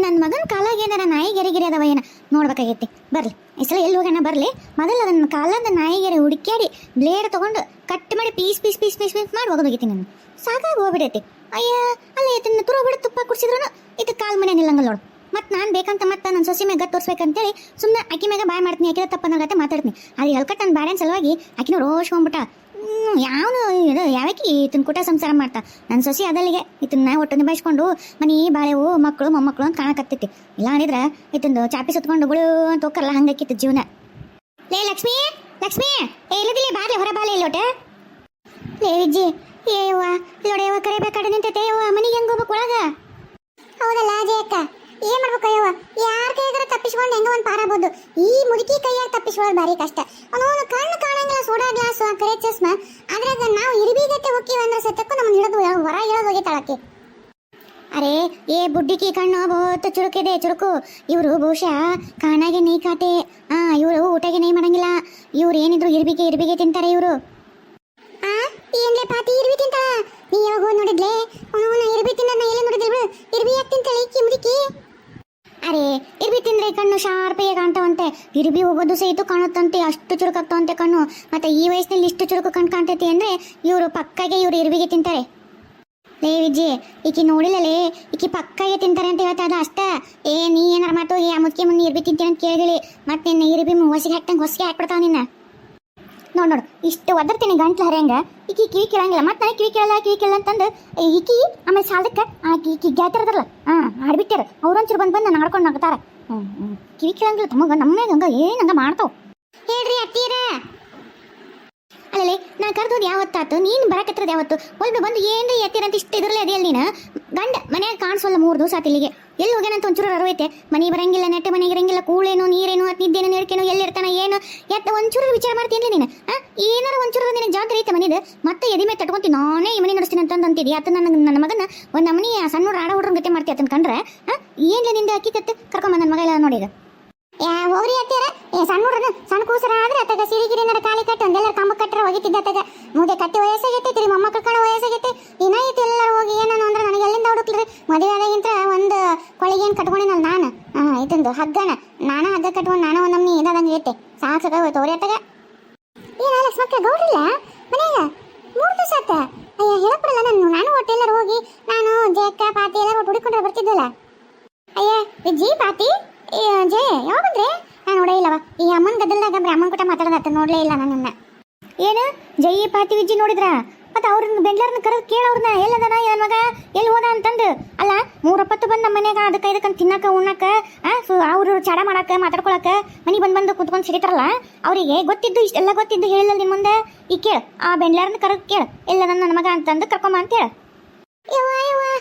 ನನ್ನ ಮಗನ ಕಾಲಾಗ ಏನಾರ ನಾಯಿ ಗೆರೆ ಅದಾವ ಏನ ನೋಡ್ಬೇಕಾಗೈತಿ. ಬರ್ಲಿ ಈ ಸಲ ಎಲ್ಲಿ ಹೋಗೋಣ ಬರ್ಲಿ. ಮೊದಲು ಅದನ್ನ ಕಾಲದ ನಾಯಿ ಗೆರೆ ಹುಡುಕ್ಯಾಡಿ ಬ್ಲೇಡ್ ತಗೊಂಡು ಕಟ್ ಮಾಡಿ piece piece piece piece piece ಮಾಡಿ ಹೋಗೋದೋಗೈತಿ. ನಾನು ಸಾಕಾಗಿ ಹೋಗ್ಬಿಡೈತಿ. ಅಯ್ಯ ಅಲ್ಲ ಇದನ್ನ ತುರ ಬಿಡ ತುಪ್ಪ ಕುಡಿಸಿದ್ರು ಇದು ಕಾಲ್ ಮನೆ ನಿಲ್ಲಂಗಲ್ಲ ನೋಡು. ಮತ್ತು ನಾನು ಬೇಕಂತ ಮತ್ತೆ ನನ್ನ ಸೊಸೆ ಮ್ಯಾಗ ತೋರಿಸ್ಬೇಕಂತೇಳಿ ಸುಮ್ಮನೆ ಅಕ್ಕಿ ಮ್ಯಾಗ ಬಾಯ್ ಮಾಡ್ತೀನಿ. ಆಕಿದ ತಪ್ಪನ್ನಾಗತ್ತೆ ಮಾತಾಡ್ತೀನಿ. ಅದು ಎಲ್ಕಟ್ಟು ನನ್ನ ಬ್ಯಾಡ್ಯಾನ್ ಸಲುವಾಗಿ ಆಕಿನ ರೋಷ್ ಹೋಗ್ಬಿಟ್ಟ. ಯಾವನು ಇದು ಯಾವಕ್ಕಿ ಇದನ್ನ ಕುಟ ಸಂಸಾರ ಮಾಡ್ತಾ ನನ್ನ ಸೊಸೆ ಅದಲ್ಲಿಗೆ ಇದನ್ನ ಒಟ್ಟು ನಿಭಾಯಿಸ್ಕೊಂಡು ಮನಿ ಬಾಳೆವು ಮಕ್ಕಳು ಮೊಮ್ಮಕ್ಕಳು ಅಂತ ಕಾಣಕತ್ತೈತಿ. ಇಲ್ಲ ಅಂದಿದ್ರೆ ಇದೊಂದು ಚಾಪಿ ಸುತ್ಕೊಂಡು ಗುಳು ಅಂತ ಹೋಗಲ್ಲ ಹಂಗಾಕಿತ್ತು ಜೀವನ. ಲೇ ಲಕ್ಷ್ಮಿ ಲಕ್ಷ್ಮಿ ಇಲ್ಲದಿಲ್ಲ ಬಾರ್ಲೆ ಹೊರ ಬಾಲೆ ಇಲ್ಲೋಟ. ಲೇ ವಿಜ್ಜಿ ಏವ್ವ ಇಲ್ಲೋಡೆಯವ್ವ ಕರಿಬೇಕಾದ್ರೆ ನಿಂತೈತೆ ಯವ್ವ ಮನಿಗೆ ಹೆಂಗೆ ಹೋಗ್ಬೇಕು ಒಳಗ? ಹೌದಲ್ಲ ಅಜಯ್ ಅಕ್ಕ ಏನ್ ಮಾಡ್ಬೇಕು ಯವ್ವ? ಯಾರ ಕೈಗಾರ ತಪ್ಪಿಸ್ಕೊಂಡು ಹೆಂಗ ಒಂದು ಪಾರಾಬೋದು. ಈ ಮುದುಕಿ ಕೈಯಾಗ ತಪ್ಪಿಸ್ಕೊಳ್ಳೋದು ಭಾರಿ ಕಷ್ಟ. ಅವನು ಕಣ್ಣು ಕಾಣಂಗಿಲ್ಲ ಸೋಡಾ ಗ್ಲಾಸ್ ಕರೆ ಚಸ್ಮಾ ಅದ್ರಾಗ ನಾವು ಇರಿಬಿಗತ್ತೆ ಹೋಗ್ತೀವಿ ಅಂದ್ರೆ ಸತ್ತಕ್ಕೂ ನಮ್ಮನ್ನ ಹಿಡಿದು ಹೊರ ಹೇಳೋದು ಹೋಗಿತಾಳಕ್ಕೆ. ಅರೆ ಏ ಬುಡ್ಡಿಕಿ ಕಣ್ಣು ಬಹುತ್ ಚುರುಕಿದೆ ಚುರುಕು. ಇವರು ಬಹುಶಃ ಕಾಣಾಗೆ ನೀ ಕಾಟೆ. ಇವರು ಊಟಗೆ ನೀ ಮಾಡಂಗಿಲ್ಲ. ಇವ್ರು ಏನಿದ್ರು ಇರ್ಬಿಗೆ ತಿಂತಾರೆ ಇವರು. ಏನ್ಲೇ ಪಾತಿ ಇರ್ಬಿ ತಿಂತಾಳ? ನೀ ಯಾವಾಗ ನೋಡಿದ್ಲೆ ಅವನ ಇರ್ಬಿ ತಿನ್ನ ಎಲ್ಲ ನೋಡಿದ್ರಿ ಬಿಡು. ಇರ್ಬಿ ಯಾಕೆ ತಿಂತಾಳೆ ಈಕಿ ಮುದುಕಿ? ಅರೆ ಇರ್ಬಿ ತಿಂದ್ರೆ ಕಣ್ಣು ಶಾರ್ಪೇ ಕಾಣ್ತಾವಂತೆ. ಇರ್ಬಿ ಹೋಗೋದು ಸಹಿತ ಕಾಣುತ್ತಂತೆ. ಅಷ್ಟು ಚುರುಕಾಗ್ತಾವಂತೆ ಕಣ್ಣು. ಮತ್ತೆ ಈ ವಯಸ್ಸಿನಲ್ಲಿ ಇಷ್ಟು ಚುರುಕು ಕಣ್ಣು ಕಾಣ್ತೈತಿ ಅಂದ್ರೆ ಇವರು ಪಕ್ಕಾಗೆ ಇವ್ರು ಇರ್ಬಿಗೆ ತಿಂತಾರೆ. ಲೇ ವಿಜಿ ಈಕಿ ನೋಡಿಲ್ಲಲೇ ಈಕಿ ಪಕ್ಕಾಗೆ ತಿಂತಾರೆ ಅಂತ ಹೇಳ್ತಾ ಅದ ಅಷ್ಟ. ನೀ ಏನಾರ ಮಾತು ಆ ಮುದುಕಿ ಮುನ್ನ ಇರ್ಬಿ ತಿಂತೀನಿ ಅಂತ ಕೇಳಿಳಿ ಮತ್ತೆ ನಿನ್ನ ಇರ್ಬಿ ಹೊಸಿಗೆ ಹಾಕ್ಬಿಡ್ತಾವ ನಿನ್ನ. ನೋಡು ಇಷ್ಟು ಒದರ್ತೀನಿ ಗಂಟ್ಲು ಹರಿಯಂಗ. ಈಕಿ ಕಿವಿ ಕೇಳಂಗಿಲ್ಲ. ಮತ್ತೆ ನನಗೆ ಕಿವಿ ಕೇಳಲ್ಲ ಅಂತಂದು ಈಕಿ ಆಮೇಲೆ ಸಾಲಕ್ಕೆ ಈಕಿ ಗ್ಯಾತಿರದಲ್ಲ ಆಡ್ಬಿಟ್ಟಾರ ಅವ್ರೊಂಚೂರು ಬಂದು ನಾನು ಆಡ್ಕೊಂಡು ನಗ್ತಾರ. ಕಿವಿ ಕೇಳಂಗಿಲ್ಲ ತಮಗ ನಮ್ಮ್ಯಾಗ ಹಂಗ ಏನಂಗ ಮಾಡ್ತಾವ. ಹೇಳ್ರಿ ಅತ್ತೀರ ಅಲ್ಲೇ ನಾ ಕರ್ದೋದು ಯಾವತ್ತಾತು ನೀನು ಬರಕತ್ತಿರೋದು ಯಾವತ್ತು? ಒಳ್ಳೆ ಬಂದು ಏನ್ರಿ ಎತ್ತೀರಂತ ಇಷ್ಟು ಇದ್ರಲ್ಲೇ ಅದೇಳಿ ನೀನು ಗಂಡ ಮನ್ಯಾಗ ಕಾಣಿಸೋಲ್ಲ 3 ದಿವಸ ಆತ ಇಲ್ಲಿಗೆ. ಎಲ್ಲಿ ಹೋಗ್ಯಾನಂತ ಒಂಚೂರು ಅರವೈತೆ. ಮನೆ ಬರಂಗಿಲ್ಲ ನೆಟ್ಟೆ ಮನೆಗೆ ಇರಂಗಿಲ್ಲ. ಕೂಳೇನು ನೀರೇನು ಅತ್ ನಿದ್ದೇನು ನೀರ್ಕೇನು ಎಲ್ಲಿರ್ತಾನ ಏನು ಎತ್ತ ಒಂಚೂರು ವಿಚಾರ ಮಾಡ್ತೀನಿ ನೀನು. ಏನಾರ ಒಂಚೂರು ನಿನಗೆ ಜವಾಬ್ದಾರಿ ಐತೆ ಮನಿದು. ಮತ್ತೆ ಎದಿ ಮೇಲೆ ತಟ್ಕೊಂತೀನಿ ನಾನೇ ಈ ಮನೆ ನಡೆಸ್ತೀನಿ ಅಂತಂದು ಅಂತಿದ್ದಿ. ಆತ ನನ್ನ ಮಗನ ಒಂದು ನಮ್ಮನಿ ಸಣ್ಣ ಆಡ ಹುಡ್ರನ್ ಗತಿ ಮಾಡ್ತೀಯ ಅಂತ ಕಂಡ್ರೆ ಏನ್ಲಿ ನಿಂದ ಅಕ್ಕಿ ಕತ್ತು ಕರ್ಕೊಂಬ ನನ್ನ ಮಗ ಎಲ್ಲ ನೋಡಿ. ಈಗ ಹೋಗ್ರಿ ಅತ್ತೀರ ಸಣ್ಣ ಹುಡ್ರನ ಸಣ್ಣ ಕೂಸರ ಆದ್ರೆ ಅತ್ತಾಗ ಸಿರಿಗಿರಿನಾರ ಕಾಲಿ ಕಟ್ಟ ಒಂದೆಲ್ಲ ಕಂಬ ಕಟ್ಟರ ಹೋಗಿತ್ತಿದ್ದ ಅತ್ತಾಗ ಮುದೆ ಕಟ್ಟಿ ವಯಸ್ಸಾಗೈತಿ ಮೊಮ್ಮಕ್ಕಳ ಕಾಣ ವಯಸ್ಸಾಗೈತಿ. ಏನಾಯ್ತು ಎಲ್ಲರೂ ಹೋಗಿ ಏನೋ ಅಂದ್ರೆ ನನಗೆ ಎಲ್ಲಿಂದ ಹುಡುಕ್ಲಿರಿ. ಮದುವೆ ಆದಾಗಿಂತ ಒಂದು ಕೊಳಿಗೇನು ಕಟ್ಕೊಂಡಿನಲ್ಲ ನಾನು ಇದೊಂದು ಹಗ್ಗನ ನಾನು ಹಗ್ಗ ಕಟ್ಕೊಂಡು ನಾನು ಒಂದು ನಮ್ಮನಿ ಇದಾದಂಗೆ ಐತೆ. ಸಾಕು ಹೋಯ್ತು ಅವ್ರಿ ಅತ್ತಾಗ. ಏನ ಲಕ್ಷ್ಮಕ್ಕ ಗೌಡ್ರಿಲ್ಲ ಮನ್ಯಾಗ 3 ದಿವಸ ಆತ. ಅಯ್ಯ ಹೇಳಕ್ಬಿಡಲ್ಲ ನಾನು ಒಟ್ಟು ಎಲ್ಲರೂ ಹೋಗಿ ನಾನು ಜೇಕ್ಕ ಪಾತಿ ಎಲ್ಲರೂ ಒಟ್ಟು ಹುಡುಕೊಂಡ್ರೆ ಬರ್ತಿದ್ವಲ್ಲ. ಅಯ್ಯ ವಿಜ್ಜಿ ಪಾತಿ ಜೇ ಯಾವ ಬಂದ್ರೆ ನಾನು ನೋಡೇ ಇಲ್ಲವ. ಈ ಅಮ್ಮನ ಗದ್ದಲ್ದಾಗ ಬ್ರಾಹ್ಮಣ ಕೂಟ ಮಾತಾಡೋದತ್ತ ನೋಡ್ಲೇ ಇಲ್ಲ ನನ್ನ. ಏನು ಜೈ ಪಾತಿ ವಿಜ್ಜಿ ನೋಡಿದ್ರ? ಮತ್ತೆ ಅವ್ರನ್ನ ಬೆಂಗ್ಳೂರ್ನ ಕರೆದು ಕೇಳವ್ರನ್ನ ಎಲ್ಲದನ ಏನ್ ಮಗ ಎಲ್ಲಿ ಹೋದ ಅಂತಂದು. ಅಲ್ಲ 3 ಬಂದು ನಮ್ಮ ಮನ್ಯಾಗ ಅದಕ್ಕೆ ಇದಕ್ಕಂತ ತಿನ್ನಕ ಉಣ್ಣಕ ಅವ್ರು ಚಾಡ ಮಾಡಕ ಮಾತಾಡ್ಕೊಳಕ ಮನಿ ಬಂದು ಕುತ್ಕೊಂಡು ಸಿಗಿತಾರಲ್ಲ ಅವರಿಗೆ ಗೊತ್ತಿದ್ದು ಇಷ್ಟೆಲ್ಲ ಗೊತ್ತಿದ್ದು ಹೇಳಿಲ್ಲ ನಿಮ್ಮ ಮುಂದೆ. ಈ ಕೇಳ ಆ ಬೆಂಗ್ಳೂರ್ನ ಕರೆದು ಕೇಳ ಎಲ್ಲದನ್ನ ನನ್ನ ಮಗ ಅಂತಂದು ಕರ್ಕೊಂಬ ಅಂತ ಹೇಳ.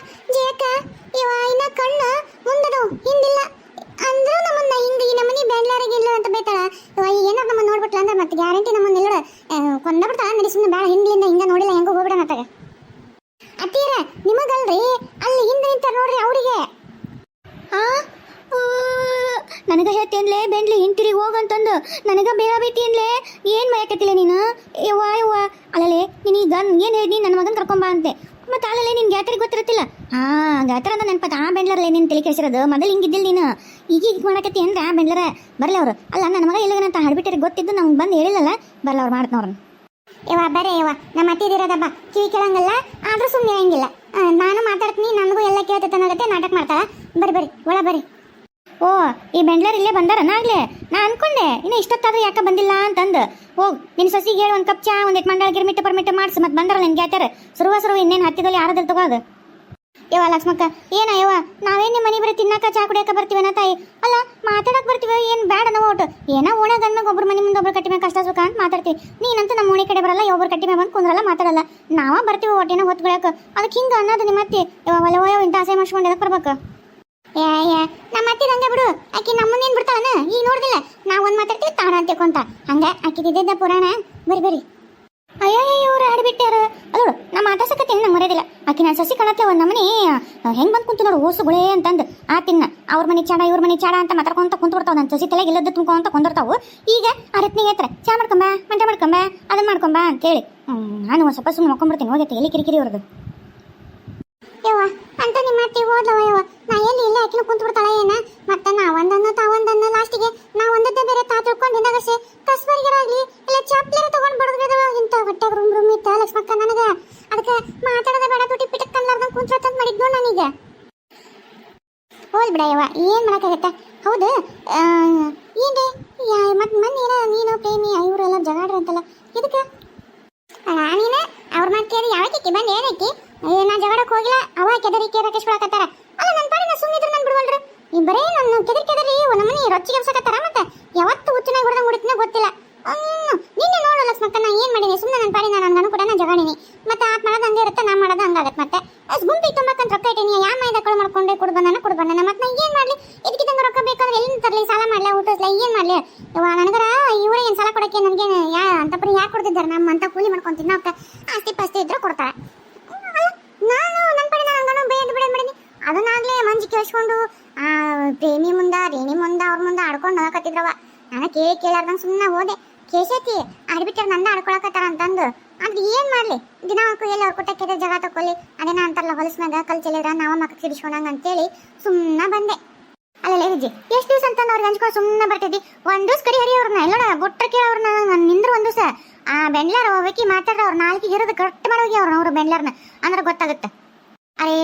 ಇನ್ನ ಕಣ್ಣು ಮುಂದದು ಹಿಂದಿಲ್ಲ ಅಂದ್ರೂ ನಮ್ಮನ್ನ ಹಿಂದೆ ಈ ನಮ್ಮನಿ ಬೆಂಗ್ಳೂರಿಗೆ ಇಲ್ಲ ಅಂತ ಬೇತಾಳ. ಏನಾರು ನಮ್ಮನ್ನ ನೋಡ್ಬಿಟ್ಲ ಅಂದ್ರೆ ಮತ್ತೆ ಗ್ಯಾರಂಟಿ ನಮ್ಮನ್ನ ಎಲ್ಲ ಕೊಂದ ಬಿಡ್ತಾಳ. ನಡಿಸಿನ ಬೇಡ ಹಿಂದ್ಲಿಂದ ಹಿಂಗ ನೋಡಿಲ್ಲ ಹೆಂಗೋ ಹೋಗ್ಬಿಡ ಮತ್ತಾಗ. ಅತ್ತೀರ ನಿಮಗಲ್ರಿ ಅಲ್ಲಿ ಹಿಂದೆ ನಿಂತಾರ ನೋಡ್ರಿ ಅವರಿಗೆ. ನನಗ ಹೇಳ್ತೇನ್ಲೇ ಬೆಂಡ್ಲಿ ಹಿಂತಿರಿ ಹೋಗಂತಂದು ನನಗ ಬೇಗ ಬೈತೀನ್ಲೇ. ಏನ್ ಮಯಕತ್ತಿಲ್ಲ ನೀನು? ಯವ್ವ ಅಲ್ಲಲೇ ನೀನೀಗ ಏನು ಹೇಳಿ ನನ್ನ ಮಗನ ಕರ್ಕೊಂಬ ಅಂತೆ. ಮತ್ತೆ ಅಲ್ಲೇ ನಿನ್ ಗ್ಯಾತರಿಗೆ ಗೊತ್ತಿರತ್ತಿಲ್ಲ. ಗಾತ್ರ ಅಂತ ನೆನಪತ್ತ ಆ ಬೆಂಡ್ಲರಲ್ಲೇ ನೀನು ತಲೆ ಕೆಡಿಸಿರೋದು. ಮೊದಲು ಹಿಂಗಿದ್ದಿಲ್ಲ ನೀನು ಈಗ ಮಾಡಕತ್ತಿ ಅಂದ್ರೆ ಆ ಬೆಂಡ್ಲರ ಬರ್ಲಿ ಅವರು. ಅಲ್ಲ ನನ್ನ ಮಗ ಎಲ್ಲಗಂತ ಹಾಡ್ಬಿಟ್ಟಿರ ಗೊತ್ತಿದ್ದು ನಮ್ಗೆ ಬಂದು ಹೇಳಿಲ್ಲಲ್ಲ ಬರ್ಲ ಅವ್ರು ಮಾಡ್ತನವ್ರನ್ನ. ಬರೇ ನಮ್ಮ ಅತ್ತಿದಿರೋದಬ್ಬ ಕಿವಿ ಕೇಳಂಗಲ್ಲ ಆದ್ರೂ ಸುಮ್ಮನೆ ಹಂಗಿಲ್ಲ. ನಾನು ಮಾತಾಡ್ತೀನಿ ನನಗೂ ಎಲ್ಲ ಕೇಳ್ತೈತೆ ಅನ್ನೋಗತ್ತೆ ನಾಟಕ ಮಾಡ್ತಾಳ. ಬರ್ರಿ ಒಳ ಬರ್ರಿ. ಓ ಈ ಬೆಂಡ್ಲರ್ ಇಲ್ಲೇ ಬಂದಾರನಾಗ್ಲೇ ನಾ ಅನ್ಕೊಂಡೆ ಇನ್ನು ಇಷ್ಟೊತ್ತಾದ್ರೂ ಯಾಕೆ ಬಂದಿಲ್ಲ ಅಂತಂದು. ಹೋಗ್ ನಿನ್ನ ಸೊಸಿಗೆ ಹೇಳಿ ಒಂದು ಕಪ್ ಚಾ ಒಂದಿಟ್ಟು ಮಂಡಳ ಗಿರ್ಮಿಟ್ಟು ಪರ್ಮಿಟ್ಟು ಮಾಡಿಸಿ ಮತ್ತೆ ಬಂದಾರಲ್ಲ ನಿನ್ಗೆ ಗ್ಯಾತಾರ ಸುರುವ ಇನ್ನೇನು ಹತ್ತಿದಲ್ಲಿ ಯಾರದಲ್ಲಿ ತಗೋದು. ಲಕ್ಷ್ಮಕ್ಕ ಏನ ನಾವೇನು ನಿಮ್ಮ ಮನೆ ಬರೀ ತಿನ್ನಕ ಚಾ ಕುಡಿಯಕ ಬರ್ತೀವೇನ ತಾಯಿ? ಅಲ್ಲ ಮಾತಾಡಕ್ ಬರ್ತೀವಿ ಏನು ಬ್ಯಾಡ ನಾವು ಒಟ್ಟು ಏನೋ ಓಣ ಗಂಡ್ನಾಗ ಒಬ್ರು ಮನೆ ಮುಂದೆ ಒಬ್ರು ಕಟ್ಟಿ ಮೇಲೆ ಕಷ್ಟ ಸುಖ ಅಂತ ಮಾತಾಡ್ತೀವಿ. ನೀನಂತೂ ನಮ್ಮ ಓಣಿ ಕಡೆ ಬರಲ್ಲ ಒಬ್ಬರು ಕಟ್ಟಿ ಮೇಲೆ ಬಂದು ಕುಂದ್ರಲ್ಲ ಮಾತಾಡಲ್ಲ. ನಾವ ಬರ್ತೀವಿ ಒಟ್ಟೇನೋ ಹೊತ್ಕೊಳಕ ಅದಕ್ಕೆ ಹಿಂಗೆ ಅನ್ನೋದು ನಿಮ್ಮ ಅತ್ತಿ ಒಲವೋ ಇಂಥ ಆಸೆ ಮಾಡ್ಸ್ಕೊಂಡು ಎದಕ್ಕೆ ಬರ್ಬೇಕು? ನಮ್ಮ ಅತ್ತಿ ಹಂಗೆ ಬಿಡು. ಆಕಿ ನಮ್ಮನ್ನೇನು ಬಿಡ್ತಾಳನ ಈಗ ನೋಡ್ದಿಲ್ಲ ನಾವು ಒಂದು ಮಾತಾಡ್ತೀವಿ ತಾಣ ಅಂತಿಕೊಂತ ಹಂಗೆ ಆಕಿದ್ದ ಪುರಾಣ. ಬರ್ರಿ ಅಯ್ಯೋ ಇವ್ರು ಆಡ್ಬಿಟ್ಟಾರ ಅಲ್ಲೋಡು ನಾ ಮಾತಾಡ್ಸಕತ್ತಿ ನಂಗೆ ಮರ್ಯಾದಿಲ್ಲ. ಆಕಿ ನಾನು ಸಸಿ ಕಣತ್ತೆ ಒಂದು ನಮ್ಮನೆ ಹೆಂಗೆ ಬಂದು ಕುಂತು ನೋಡು ಓಸುಗಳೇ ಅಂತಂದು ಆ ತಿನ್ನ ಅವ್ರ ಮನೆ ಚಾಡ ಇವ್ರ ಮನೆ ಚಾಡ ಅಂತ ಮಾತಾಡ್ಕೊಂತ ಕುಂತು ಬಿಡ್ತಾವ. ನನ್ನ ಸಸಿ ತಲೆಗೆ ಇಲ್ಲದ ತುಂಬ್ಕೊಂತ ಕುಂದಿರ್ತಾವು. ಈಗ ಆ ರತ್ನಿಗೆ ಹತ್ರ ಚಾ ಮಾಡ್ಕೊಂಬ ಮಂಟ ಮಾಡ್ಕೊಂಬ ಅದನ್ನ ಮಾಡ್ಕೊಂಬ ಅಂತೇಳಿ ನಾನು ಒಂದು ಸ್ವಲ್ಪ ಸುಮ್ಮನೆ ಮಕ್ಕೊಂಡ್ಬಿಡ್ತೀನಿ. ಹೋಗೈತೆ ಎಲ್ಲಿ ಕಿರಿಕಿರಿ ಅವ್ರದ್ದು. ಅಂತ ನಿಮ್ಮ ಅತ್ತಿ ಹೋದ್ಲವ ನಾ ಎಲ್ಲಿ ಇಲ್ಲ ಆಕಿನ ಕುಂತ ಬಿಡ್ತಾಳ ಏನ ಮತ್ತೆ ನಾವೊಂದನ್ನು ತಾವೊಂದನ್ನು ಲಾಸ್ಟಿಗೆ ನಾ ಒಂದದ್ದೇ ಬೇರೆ ತಾ ತಿಳ್ಕೊಂಡು ಹಿಂದಾಗಸೆ ಕಸ್ಬರ್ಗಿರಾಗ್ಲಿ ಇಲ್ಲ ಚಾಪ್ಲೇರ ತಗೊಂಡ್ ಬಡದ್ರದ ಇಂತ ಹೊಟ್ಟೆಗ ರೂಮ್ ಇತ್ತ ಲಕ್ಷ್ಮಕ್ಕ ನನಗ ಅದಕ್ಕೆ ಮಾತಾಡದ ಬೇಡ ತುಟಿ ಪಿಟಕ್ ಅನ್ಲಾರ್ದಂಗ ಕುಂತ್ರತಂತ ಮಾಡಿದ್ನು ನನಗ ಹೋಲ್ ಬಿಡಯವ ಏನ್ ಮಾಡಕ್ಕಾಗತ್ತ ಹೌದು ಏನ್ರಿ ಮತ್ ಮೊನ್ನೆ ಏನ ನೀನು ಪ್ರೇಮಿ ಇವರೆಲ್ಲ ಜಗಾಡ್ರಿ ಅಂತಲ್ಲ ಇದಕ್ಕೆ ನೀನ ಅವ್ರ ಮಾತೇರಿ ಯಾವಕ್ಕೆ ಬಂದು ಏನೈತಿ ನಾ ಜಗಳಕ್ಕೆ ಹೋಗಿಲ್ಲ ಅವ ಕೆದರಿಕೆ ರಾಕೇಶ್ ಬಿಡಕತ್ತಾರ ಅಲ್ಲ ನನ್ನ ಪಾಡಿ ನಾ ಸುಮ್ಮನಿದ್ರೆ ನನ್ ಬಿಡ್ವಲ್ರಿ ಈ ಬರೇ ನನ್ನ ಕೆದರಿ ನಮ್ಮನಿ ರೊಚ್ಚಿಗೆ ಎಬ್ಸಕತ್ತಾರ ಮತ್ತೆ ಯಾವತ್ತು ಹುಚ್ಚನಾಗಿ ಹೊಡೆದಂಗೆ ಹೊಡಿತೀನೋ ಗೊತ್ತಿಲ್ಲ ನಿನ್ನೆ ನೋಡು ಲಕ್ಷ್ಮಕ್ಕ ನಾ ಏನ್ ಮಾಡೀನಿ ಸುಮ್ಮನೆ ನನ್ನ ಪಾಡಿ ನಾನು ಕೂಡ ನಾ ಜಗಾಡಿನಿ ಮತ್ತೆ ಆತ್ ಮಾಡೋದು ಹಂಗೆ ಇರುತ್ತೆ ನಾ ಮಾಡೋದು ಹಂಗಾಗತ್ತೆ ಮತ್ತೆ ಗುಂಪಿ ತುಂಬಕ್ಕಂತ ರೊಕ್ಕ ಇಟ್ಟೀನಿ ಯಾ ಮೈದ ಕಳು ಮಾಡ್ಕೊಂಡೆ ಕುಡ್ ಬಂದನ ಮತ್ತೆ ನಾ ಏನ್ ಮಾಡ್ಲಿ ಇದಕ್ಕಿದಂಗ ರೊಕ್ಕ ಬೇಕಂದ್ರೆ ಎಲ್ಲಿಂದ ತರಲಿ ಸಾಲ ಮಾಡ್ಲಿ ಊಟಸ್ಲ ಏನ್ ಮಾಡ್ಲಿ ನನಗರ ಇವರೇ ಏನ್ ಸಾಲ ಕೊಡಕ್ಕೆ ನನಗೆ ಅಂತಪರಿ ಯಾಕೆ ಕೊಡ್ತಿದ್ದಾರೆ ನಮ್ಮ ಅಂತ ಕೂಲಿ ಮಾಡ್ಕೊಂತೀನಿ ನಾವು ಆಸ್ತಿ ಪಾಸ್ತಿ ಇದ್ರೆ ಕೊಡ್ತಾರೆ ನಾನು ನನ್ನ ಪಡೆ ನಾನು ಹಂಗನು ಬೇಡ ಮಾಡೀನಿ ಅದನ್ನಾಗ್ಲೇ ಮಂಜಿ ಕೇಳಿಸ್ಕೊಂಡು ಪ್ರೇಮಿ ಮುಂದ ರೇಣಿ ಮುಂದ ಅವ್ರ ಮುಂದೆ ಆಡ್ಕೊಂಡು ಹೋಗಕತ್ತಿದ್ರವ ನಾನು ಕೇಳಾರ್ದಂಗೆ ಸುಮ್ಮನೆ ಹೋದೆ ಕೇಸೈತಿ ಆಡ್ಬಿಟ್ಟಾರ ನಂದ ಆಡ್ಕೊಳಕತ್ತಾರ ಅಂತಂದು ಅದು ಏನ್ ಮಾಡ್ಲಿ ದಿನ ಎಲ್ಲಿ ಅವ್ರ ಕೊಟ್ಟಕ್ಕಿದ್ರೆ ಜಗ ತಕೊಳ್ಳಿ ಅದೇನ ಅಂತಾರಲ್ಲ ಹೊಲಸ್ನಾಗ ಕಲ್ ಚೆಲ್ಲಿದ್ರ ನಾವ ಮಕ್ಕ ಸಿಡಿಸ್ಕೊಂಡಂಗ ಅಂತೇಳಿ ಸುಮ್ಮನೆ ಬಂದೆ ಅಲ್ಲ ವಿಜಿ ಎಷ್ಟು ದಿವಸ ಅಂತ ಅವ್ರಿಗೆ ಹಂಚ್ಕೊಂಡು ಸುಮ್ಮನೆ ಬರ್ತಿದ್ದಿ ಒಂದ್ ದಿವ್ಸ ಕರಿ ಹರಿ ಅವ್ರನ್ನ ಎಲ್ಲೋಡ ಬೊಟ್ರ ಕೇಳವ್ರನ್ನ ನಿಂದ್ರು ಒಂದ್ ದಿವಸ ಬೆಂಡ್ಲಾರ ಹೋಗಿ ಮಾತಾಡ್ರ ಅವ್ರ ನಾಲ್ಕಿಗೆ ಇರೋದು ಕರೆಕ್ಟ್ ಮಾಡೋಗಿ ಅವ್ರು ಬೆಂಡ್ಲಾರ್ನ ಅಂದ್ರೆ ಗೊತ್ತಾಗುತ್ತೆ ಅರೆ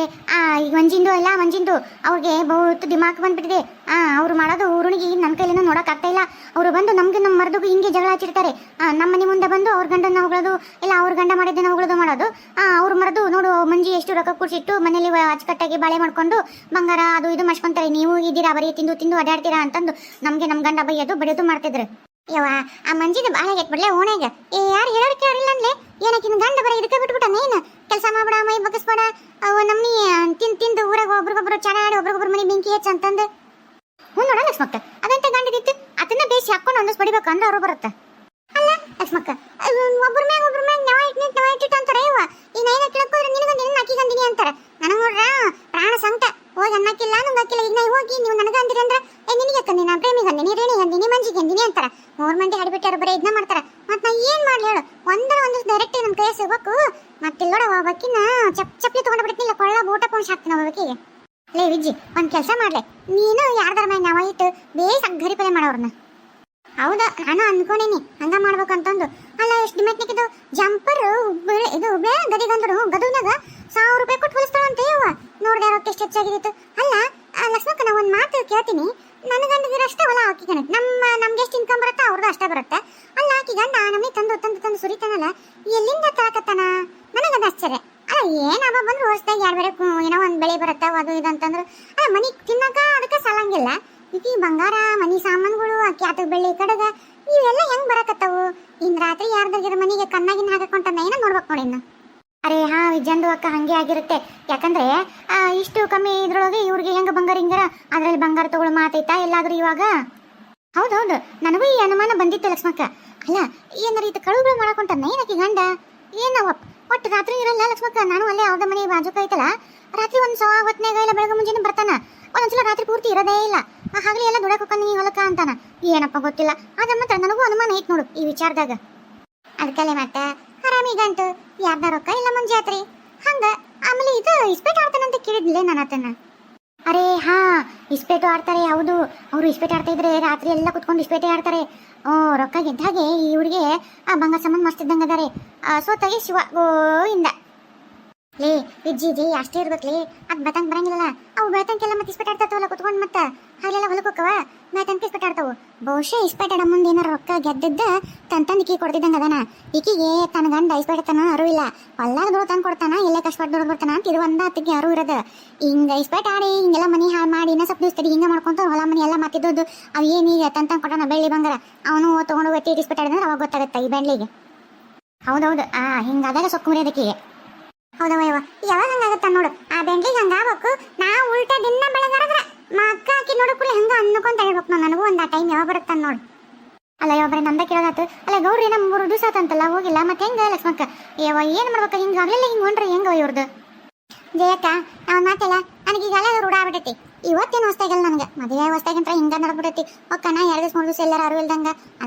ಈಗ ಮಂಜಿಂದು ಅವ್ರಿಗೆ ಬಹುತ್ ದಿಮಾಕ್ ಬಂದ್ಬಿಟ್ಟಿದೆ ಅವ್ರು ಮಾಡೋದು ಊರುಣಿಗೆ ನನ್ನ ಕೈಲಿನೂ ನೋಡಕ್ ಆಗ್ತಾ ಇಲ್ಲ ಅವರು ಬಂದು ನಮ್ಗೆ ನಮ್ಮ ಮರದಿಗೂ ಹಿಂಗೆ ಜಗಳ ಹಚ್ಚಿರ್ತಾರೆ ನಮ್ಮ ಮನೆ ಮುಂದೆ ಬಂದು ಅವ್ರ ಗಂಡನ ಹೊಗಳೋದು ಇಲ್ಲ ಅವ್ರ ಗಂಡ ಮಾಡಿದ್ದನ್ನ ಹೊಗಳೋದು ಮಾಡೋದು ಅವ್ರ ಮರದು ನೋಡು ಮಂಜಿ ಎಷ್ಟು ರೊಕ್ಕ ಕೂಡಿಸಿಟ್ಟು ಮನೇಲಿ ಅಚ್ಚುಕಟ್ಟಾಗಿ ಬಾಳೆ ಮಾಡ್ಕೊಂಡು ಬಂಗಾರ ಅದು ಇದು ಮಾಡ್ಕೊಂತಾರೆ ನೀವು ಇದ್ದೀರಾ ಬರೀ ತಿಂದು ಅಡ್ಡಾಡ್ತೀರಾ ಅಂತಂದು ನಮ್ಗೆ ನಮ್ಮ ಗಂಡ ಬೈಯೋದು ಬಡಿಯೋದು ಮಾಡ್ತಿದ್ರು ಯವ್ವ ಆ ಮಂಜಿದ ಬಾಳೆ ಬಿಡ್ಲೆ ಓಣೆಗ ಯಾರು ಹೇಳೋಕೆ ಯಾರಿಲ್ಲ ಅನ್ಲೆ ಏನಕ್ಕಿನ ಗಂಡ ಬರೀ ಇದಕ್ಕೆ ಬಿಟ್ಬಿಟ್ಟ ನೀನು ಕೆಲಸ ಮಾಡ್ಬೇಡ ಮೈ ಬಗ್ಗಿಸ್ಬೇಡ ನಮ್ಮನಿ ತಿಂದು ಊರಾಗ ಒಬ್ರಿಗೊಬ್ರು ಚೆನ್ನಾಡಿ ಒಬ್ರಿಗೊಬ್ರು ಮನೆ ಬೆಂಕಿ ಹೆಚ್ಚು ಅಂತಂದು ನೋಡ ಲಕ್ಷ್ಮಕ್ಕ ಅದಂತ ಗಂಡದಿತ್ತು ಅದನ್ನ ಬೇಸಿ ಹಾಕೊಂಡು ಒಂದಷ್ಟು ಬಡಿಬೇಕು ಅಂದ್ರೆ ಅವರು ಬರುತ್ತೆ ಅಲ್ಲ ಲಕ್ಷ್ಮಕ್ಕ ಒಬ್ರ ಮ್ಯಾಗ ನವ ಇಟ್ಟಿಟ್ಟು ಅಂತಾರೆ ಯವ್ವ ಈ ನೈನ ಕೇಳ್ಕೋದ್ರೆ ನಿನಗೊಂದು ನಿನ್ನ ಅಕ್ಕಿ ಗಂದಿನಿ ಅಂತಾರೆ ನನಗೆ ನೋಡ್ರ ಪ್ರಾಣ ಸಂಕಟ ಹೋಗಿ ಅನ್ನಕ್ಕಿಲ್ಲ ನಂಗೆ ಅಕ್ಕಿಲ್ಲ ಈಗ ನಾ ಹೋಗಿ ನೀವು ನನಗೆ ಅಂದಿರಿ ಅಂದ್ರೆ ನಿನಗೆ ಕಂದಿನಿ ನಾ ಪ್ರೇಮಿ ಗಂದಿನಿ ರೇಣಿ ಗಂದಿನಿ ಮಂಜಿ ಗಂದಿನಿ ಅಂತಾರೆ 3 ಮಂದಿ ಹಡಿಬಿಟ್ಟಾರ ಬರೀ ಇದನ್ನ ಮಾಡ್ತಾರೆ ಮತ್ತೆ ನಾ ಏನ್ ಮಾಡ್ಲಿ ಹೇಳು ಒಂದು ಡೈರೆಕ್ಟ್ ನನ್ನ ಕೈ ಸಿಗ್ಬೇಕು ಮತ್ತಿಲ್ಲೋಡ ಒಬ್ಬಕ್ಕಿನ ಚಪ್ಪಲಿ ತಗೊಂಡು ಬಿಡ್ತಿಲ್ಲ ಕೊಳ್ಳ ಬೋಟ ಪೋಣಿಸ್ ಹಾಕ್ತೀನಿ ಒಬ್ಬಕ್ಕಿಗೆ ಲೇ ವಿಜ್ಜಿ ಒಂದ್ ಕೆಲಸ ಮಾಡ್ಲೆ ನೀನು ಯಾರ್ದಾರ ಮ್ಯಾಗ ನಾವ ಇಟ್ಟು ಬೇಸ್ ಅಗ್ಗರಿ ಪಲ್ಯ ಮಾಡೋರ್ನ ಹೌದಾ ನಾನು ಅನ್ಕೊಂಡೇನಿ ಹಂಗ ಮಾಡ್ಬೇಕಂತಂದು ಅಲ್ಲ ಎಷ್ಟು ಡಿಮೆಟ್ನಿಕ್ಕಿದು ಜಂಪರ್ ಇದು ಗದಿಗಂದ್ರು ಗದುನಾಗ 1000 ರೂಪಾಯಿ ಕೊಟ್ಟು ಹೊಲಿಸ್ತಾಳಂತ ಯವ್ವ ನೋಡ್ದೆ ರೊಕ್ಕ ಎಷ್ಟು ಹೆಚ್ಚಾಗಿತ್ತು ಅಲ್ಲ ಲಕ್ಷ್ಮಕ್ಕ ನಾ ಒಂದ್ ಮಾತು ಕೇಳ್ತೀನಿ ನನ್ನ ಗಂಡದಿರ ಅಷ್ಟೇ ಹೊಲ ಆಕಿ ಗಂಡ ನಮ್ಗೆ ಎಷ್ಟು ಇನ್ಕಮ್ ಬರುತ್ತೆ ಅವ್ರದ್ದು ಅಷ್ಟೇ ಬರುತ್ತೆ ಅಲ್ಲ ಆಕಿ ಗಂಡ ನಮ್ಮನೆ ತಂದು ಸುರಿತಾನಲ್ಲ ಎಲ್ಲಿಂದ ತರಕತ್ತಾನ ನನಗದು ಆಶ್ಚರ್ಯ ಅಲ್ಲ ಏನ್ ಹಬ್ಬ ಬಂದ್ರು ಹೊಸದಾಗಿ ಯಾರು ಬೇರೆ ಏನೋ ಒಂದ್ ಬೆಳೆ ಬರುತ್ತೆ ಅದು ಇದು ಅಂತಂದ್ರು ಅಲ್ಲ ಮನಿ ತಿನ್ನಕ ಅದಕ್ಕೆ ಸಾಲಂಗಿಲ್ಲ ಈಗ ಬಂಗಾರ ಮನಿ ಸಾಮಾನುಗಳು ಅಕ್ಕಿ ಆತ ಬೆಳ್ಳಿ ಕಡಗ ಇವೆಲ್ಲ ಹೆಂಗ್ ಬರಕತ್ತವು ಇನ್ ರಾತ್ರಿ ಯಾರ್ದಾಗಿರೋ ಮನಿಗೆ ಕಣ್ಣಾಗಿನ ಹಾಕೊಂಡ ಏನ ನೋಡ್ಬೇಕು ನೋಡಿ ಇನ್ನು ಅರೆ ವಿಜಂದು ಅಕ್ಕ ಹಂಗೆ ಆಗಿರುತ್ತೆ ಯಾಕಂದ್ರೆ ಇಷ್ಟು ಕಮ್ಮಿ ಇದ್ರೊಳಗೆ ಇವ್ರಿಗೆ ಹೆಂಗ ಬಂಗಾರ ಹಿಂಗಾರ ಅದ್ರಲ್ಲಿ ಬಂಗಾರ ತಗೊಳ್ಳೋ ಮಾತೈತಾ ಎಲ್ಲಾದ್ರೂ ಇವಾಗ ಹೌದೌದು ನನಗೂ ಈ ಅನುಮಾನ ಬಂದಿತ್ತು ಲಕ್ಷ್ಮಕ್ಕ ಅಲ್ಲ ಏನಾರ ಇದು ಕಳುಗಳು ಮಾಡಕೊಂಡ ಏನಕ್ಕೆ ಗಂಡ ಏನವ ಒಟ್ಟು ರಾತ್ರಿ ಇರಲ್ಲ ಲಕ್ಷ್ಮಕ್ಕ ನಾನು ಅಲ್ಲೇ ಯಾವ್ದ ಮನೆ ಬಾಜುಕ ಐತಲ್ಲ ರಾತ್ರಿ ಒಂದ್ ಹೊತ್ನಾಗ ಇಲ್ಲ ಬೆಳಗ್ಗೆ ಮುಂಜಾನೆ ಬರ್ತಾನ ಒಂದೊಂದ್ಸಲ ರಾತ್ರಿ ಪೂರ್ತಿ ಇರೋದೇ ಇಲ್ಲ ಹಾಗಲಿ ಎಲ್ಲ ದುಡಕ್ ಹೋಗ್ತಾನೆ ನೀ ಹೊಲಕ್ಕ ಅಂತಾನ ಏನಪ್ಪ ಗೊತ್ತಿಲ್ಲ ಅದ್ರ ಮಾತ್ರ ನನಗೂ ಅನುಮಾನ ಐತ್ ನೋಡು ಈ ವಿಚಾರದಾಗ ಅದಕ್ಕಲ್ಲೇ ಮತ್ತೆ ಆರಾಮಿಗಂಟು ಯಾರ್ದ ರೊಕ್ಕ ಇಲ್ಲ ಮುಂಜಾತ್ರಿ ಹಂಗ ಆಮೇಲೆ ಇದು ಇಸ್ಪೇಟ್ ಆಡ್ತಾನಂತ ಕೇಳಿದ್ಲೆ ನನ್ನ ಆತನ ಅರೆ ಇಸ್ಪೇಟು ಆಡ್ತಾರೆ ಹೌದು ಅವರು ಇಸ್ಪೇಟ್ ಆಡ್ತಾ ಇದ್ರೆ ರಾತ್ರಿ ಎಲ್ಲ ಕುತ್ಕೊಂಡು ಇಸ್ಪೇಟೆ ಆಡ್ತಾರೆ ರೊಕ್ಕ ಗೆದ್ದಾಗೆ ಇವ್ರಿಗೆ ಬಂಗಾರ ಸಾಮಾನು ಮಸ್ತ್ ಇದ್ದಂಗೆ ಅದಾರೆ ಸೋತಾಗೆ ಶಿವ ಗೋಯಿಂದ ಲೇ ವಿಜ್ಜಿ ಅಷ್ಟೇ ಇರ್ಬೇಕ್ಲಿ ಅದ್ ಬೆತಂಗ್ ಬರಂಗಿಲ್ಲಲ್ಲ ಅವು ಬೆತಂಕೆಲ್ಲ ಮತ್ತೆ ಇಸ್ಪೇಟ್ ಆಡ್ತಾವಲ್ಲ ಕುತ್ಕೊಂಡು ಮತ್ತೆ ಹಾಗೆಲ್ಲ ಹೊಲಕ್ಕೆ ಹೋಗವ ಬೆತಂಕ ಇಸ್ಪೇಟ್ ಆಡ್ತಾವು ಬಹುಶಃ ಇಸ್ಪೇಟ್ ಆಡ ಮುಂದೆ ಏನಾರ ರೊಕ್ಕ ಗೆದ್ದಿದ್ದ ತಂದು ಕೀ ಕೊಡ್ತಿದ್ದಂಗ ಅದನ ಈಕಿಗೆ ತನ್ನ ಗಂಡ ಇಸ್ಪೇಟ್ ತನ ಅರು ಇಲ್ಲ ಹೊಲ್ಲಾಗ ದುಡ್ಡು ತಂದು ಕೊಡ್ತಾನ ಎಲ್ಲೇ ಕಷ್ಟಪಟ್ಟು ದುಡ್ಡು ಬರ್ತಾನ ಅಂತ ಇದು ಒಂದ ಹತ್ತಿಗೆ ಅರು ಇರೋದು ಹಿಂಗ ಇಸ್ಪೇಟ್ ಆಡಿ ಹಿಂಗೆಲ್ಲ ಮನಿ ಹಾಳು ಮಾಡಿ ಇನ್ನೂ ಸ್ವಲ್ಪ ದಿವಸ ತಡಿ ಹಿಂಗ ಮಾಡ್ಕೊಂತ ಹೊಲ ಮನಿ ಎಲ್ಲ ಮಾತಿದ್ದದ್ದು ಅವು ಏನೀಗ ತಂದು ಕೊಟ್ಟಾನ ಬೆಳ್ಳಿ ಬಂಗಾರ ಅವನು ತಗೊಂಡು ಒತ್ತಿ ಇಸ್ಪೇಟ್ ಆಡಿದ್ರೆ ಅವಾಗ ಗೊತ್ತಾಗುತ್ತೆ ಈ ಬೆಳ್ಳಿಗೆ ಹೌದೌದು ಹಿಂಗಾದಾಗ ಸೊಕ್ಕು ಮುರಿಯೋದಕ್ಕಿಗೆ ಹೌದವ ಯಾವಾಗ ಹಂಗಾಗತ್ತ ನೋಡು ಆ ಬೆಂಡ್ಲಿಗೆ ಹಂಗಾಗಬೇಕು ನಾ ಉಲ್ಟಾ ದಿನ ಬೆಳಗಾರದ್ರ ಮಕ್ಕ ಹಾಕಿ ನೋಡಕ್ಕೂಲೆ ಹಂಗ ಅನ್ಕೊಂತ ಹೇಳ್ಬೇಕು ನನಗೂ ಒಂದು ಆ ಟೈಮ್ ಯಾವಾಗ ಬರುತ್ತ ನೋಡು ಅಲ್ಲ ಯಾವಾಗ ನಂದ ಕೇಳೋದಾತು ಅಲ್ಲ ಗೌಡ್ರಿ ನಮ್ಮ 3 ದಿವಸ ಆತಂತಲ್ಲ ಹೋಗಿಲ್ಲ ಮತ್ತೆ ಹೆಂಗ ಲಕ್ಷ್ಮಕ್ಕ ಏನ್ ಮಾಡ್ಬೇಕು ಹಿಂಗ ಆಗ್ಲಿಲ್ಲ ಹಿಂಗ್ ಹೊಂಟ್ರಿ ಹೆಂಗ ಇವ್ರದ್ದು ಜಯಕ್ಕ ನಾವು ಮಾತಿಲ್ಲ ನನಗೆ ಈಗ ಅಲ್ಲ ರೂಢ ಆಗ್ಬಿಟ್ಟೈತಿ ಇವತ್ತೇನು ಹೊಸ್ತಾಗಿಲ್ಲ ನನಗೆ ಮದುವೆ ಹೊಸ್ತಾಗಿಂತ ಹಿಂಗ ನಡ್ಬಿಟ್ಟೈತಿ ಒಕ್ಕನ 2 ದಿವಸ 3 ದಿವಸ ಎಲ್ಲಾರು ಅರು ಇಲ್ದಂಗ